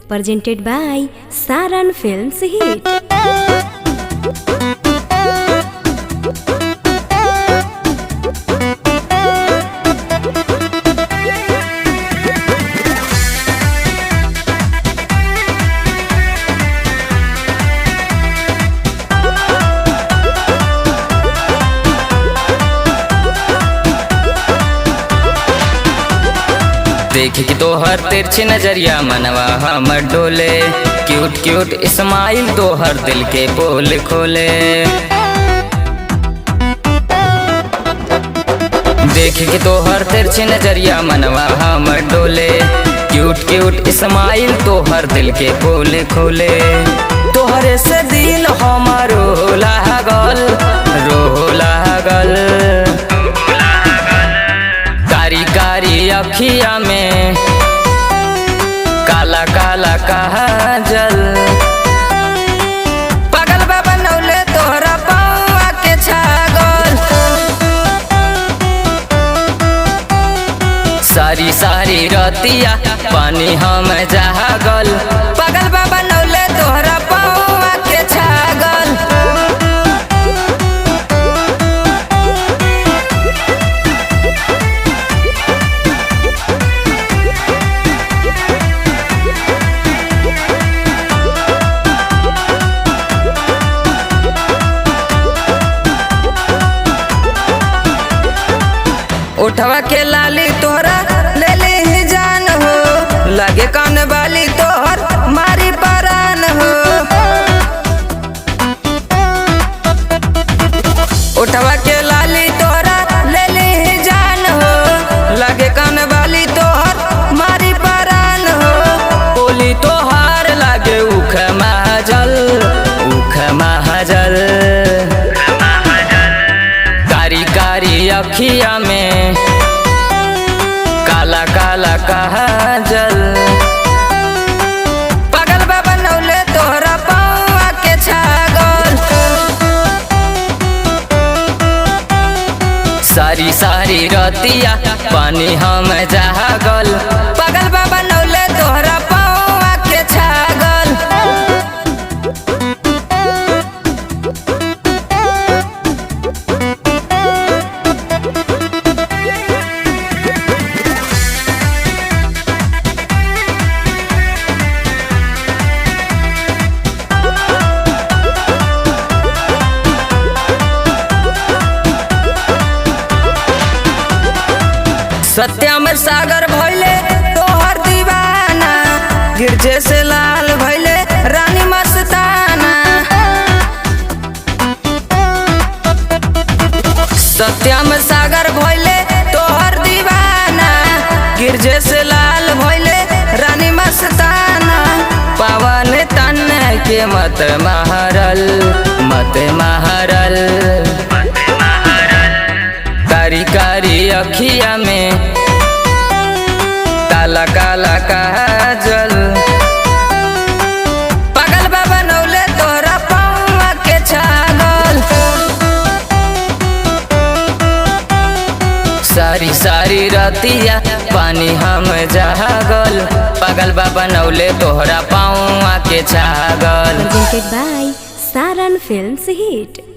presented by Saran Films Hit. देख के तोहर तिरछी नजरिया मनवा हमर डोले, क्यूट क्यूट इस्माइल तोहर दिल के पोल खोले। देख के तोहर तिरछी नजरिया मनवा हमर डोले, क्यूट क्यूट इस्माइल तोहर दिल के पोल खोले। तोहरे से दिल हमारो लागल लागल, कारी कारी अखिया में काला काला काजल, पागल बा बनौले तोहरा पौआ के छागल। सारी सारी रतिया पानी हम जागल, पागल बा बनौले तोहरा पौआ के छागल। उठवा के लाली तोहरा ले ले ही जान हो, लगे कान वाली तोहर मारी परान हो। उठवा के लाली तोहरा ले ले ही जान हो, लगे कान वाली तोहर मारी परान हो। बोली तोहार लागे उख महाजल कारी कारी अखिया में काला काला काजल, पागल बा बनौले तोहरा पौआ के छागल। सारी सारी रतिया पानी हम जागल, पागल बा बनौले तोहरा पौआ के छागल। सत्यम सागर भइले तोहर दीवाना, गिरजे से लाल भइले रानी मस्ताना। सत्यम सागर भइले तोहर दीवाना, गिरजे से लाल भइले रानी मस्ताना। पावन तन के मत महरल कारी कारी अखिया में काला काला काजल, पागल बा बनौले तोहरा पौआ के छागल। सारी सारी रतिया पानी हम जागल, पागल बा बनौले तोहरा पौआ के छागल। Presented by Saran Films Hit.